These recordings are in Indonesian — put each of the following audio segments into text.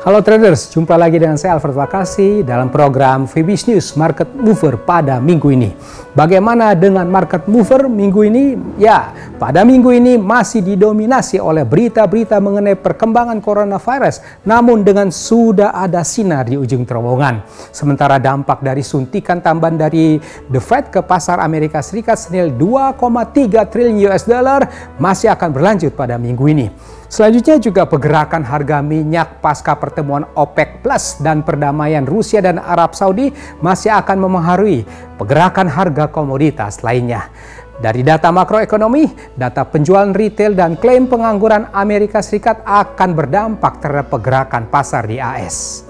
Halo traders, jumpa lagi dengan saya Alfred Vakasi dalam program Fibis News Market Mover pada minggu ini. Bagaimana dengan market mover minggu ini? Ya, pada minggu ini masih didominasi oleh berita-berita mengenai perkembangan coronavirus, namun dengan sudah ada sinar di ujung terowongan. Sementara dampak dari suntikan tambahan dari The Fed ke pasar Amerika Serikat senilai 2,3 triliun US dollar masih akan berlanjut pada minggu ini. Selanjutnya juga pergerakan harga minyak pasca pertemuan OPEC Plus dan perdamaian Rusia dan Arab Saudi masih akan memengaruhi pergerakan harga komoditas lainnya. Dari data makroekonomi, data penjualan retail dan klaim pengangguran Amerika Serikat akan berdampak terhadap pergerakan pasar di AS.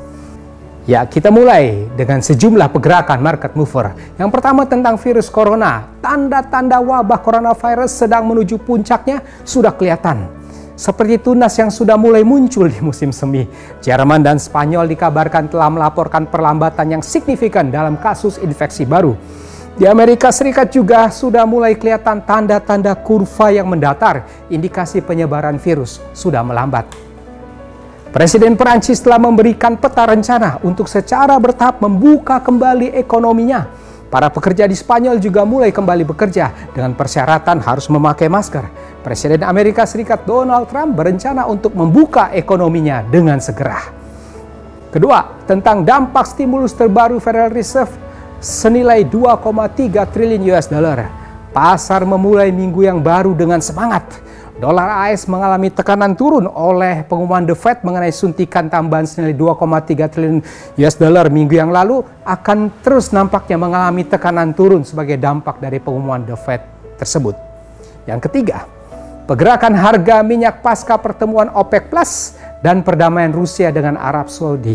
Ya, kita mulai dengan sejumlah pergerakan market mover. Yang pertama tentang virus corona. Tanda-tanda wabah coronavirus sedang menuju puncaknya sudah kelihatan. Seperti tunas yang sudah mulai muncul di musim semi. Jerman dan Spanyol dikabarkan telah melaporkan perlambatan yang signifikan dalam kasus infeksi baru. Di Amerika Serikat juga sudah mulai kelihatan tanda-tanda kurva yang mendatar, indikasi penyebaran virus sudah melambat. Presiden Perancis telah memberikan peta rencana untuk secara bertahap membuka kembali ekonominya. Para pekerja di Spanyol juga mulai kembali bekerja dengan persyaratan harus memakai masker. Presiden Amerika Serikat Donald Trump berencana untuk membuka ekonominya dengan segera. Kedua, tentang dampak stimulus terbaru Federal Reserve senilai 2,3 triliun US dollar. Pasar memulai minggu yang baru dengan semangat. Dolar AS mengalami tekanan turun oleh pengumuman The Fed mengenai suntikan tambahan senilai 2,3 triliun US dollar minggu yang lalu akan terus nampaknya mengalami tekanan turun sebagai dampak dari pengumuman The Fed tersebut. Yang ketiga, pergerakan harga minyak pasca pertemuan OPEC Plus dan perdamaian Rusia dengan Arab Saudi.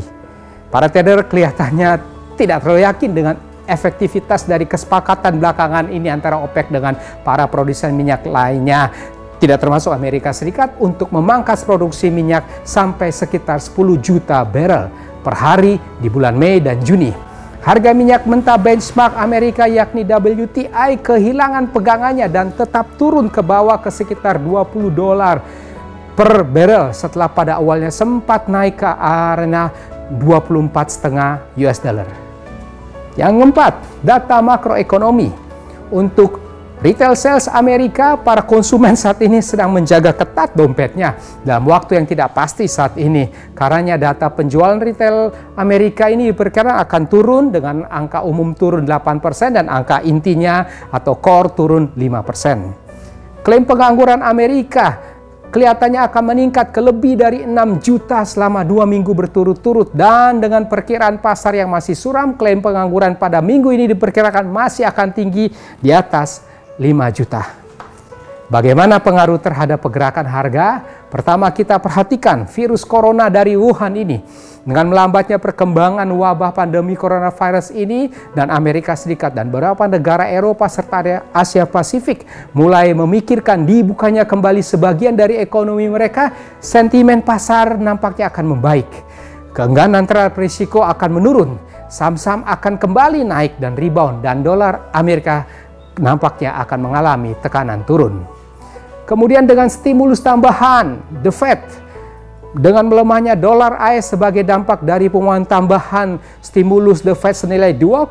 Para trader kelihatannya tidak terlalu yakin dengan efektivitas dari kesepakatan belakangan ini antara OPEC dengan para produsen minyak lainnya, tidak termasuk Amerika Serikat, untuk memangkas produksi minyak sampai sekitar 10 juta barrel per hari di bulan Mei dan Juni. Harga minyak mentah benchmark Amerika yakni WTI kehilangan pegangannya dan tetap turun ke bawah ke sekitar 20 dolar per barrel setelah pada awalnya sempat naik ke arena 24,5 US dollar. Yang keempat, data makroekonomi. Untuk retail sales Amerika, para konsumen saat ini sedang menjaga ketat dompetnya dalam waktu yang tidak pasti saat ini. Karena data penjualan retail Amerika ini diperkirakan akan turun dengan angka umum turun 8% dan angka intinya atau core turun 5%. Klaim pengangguran Amerika kelihatannya akan meningkat ke lebih dari 6 juta selama 2 minggu berturut-turut, dan dengan perkiraan pasar yang masih suram, klaim pengangguran pada minggu ini diperkirakan masih akan tinggi di atas 5 juta. Bagaimana pengaruh terhadap pergerakan harga? Pertama, kita perhatikan virus corona dari Wuhan ini. Dengan melambatnya perkembangan wabah pandemi coronavirus ini, dan Amerika Serikat dan beberapa negara Eropa serta Asia Pasifik mulai memikirkan dibukanya kembali sebagian dari ekonomi mereka, sentimen pasar nampaknya akan membaik. Keengganan terhadap risiko akan menurun, saham-saham akan kembali naik dan rebound, dan dolar Amerika nampaknya akan mengalami tekanan turun. Kemudian dengan stimulus tambahan The Fed, dengan melemahnya dolar AS sebagai dampak dari pengumuman tambahan stimulus The Fed senilai 2,3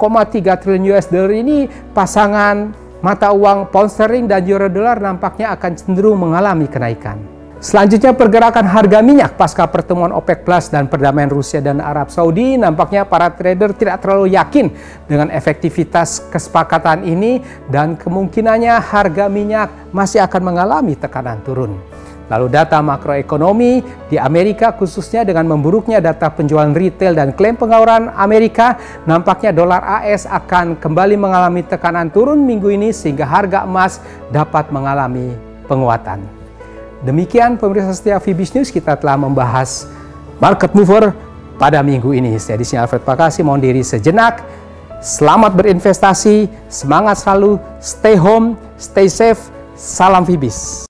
triliun US dollar ini, pasangan mata uang pound sterling dan euro dolar nampaknya akan cenderung mengalami kenaikan. Selanjutnya, pergerakan harga minyak pasca pertemuan OPEC Plus dan perdamaian Rusia dan Arab Saudi. Nampaknya para trader tidak terlalu yakin dengan efektivitas kesepakatan ini, dan kemungkinannya harga minyak masih akan mengalami tekanan turun. Lalu data makroekonomi di Amerika, khususnya dengan memburuknya data penjualan retail dan klaim pengangguran Amerika, nampaknya dolar AS akan kembali mengalami tekanan turun minggu ini sehingga harga emas dapat mengalami penguatan. Demikian pemirsa setia Fibis News, kita telah membahas market mover pada minggu ini. Saya di sini Alfred Vakasi, mohon diri sejenak. Selamat berinvestasi, semangat selalu, stay home, stay safe, salam Fibis.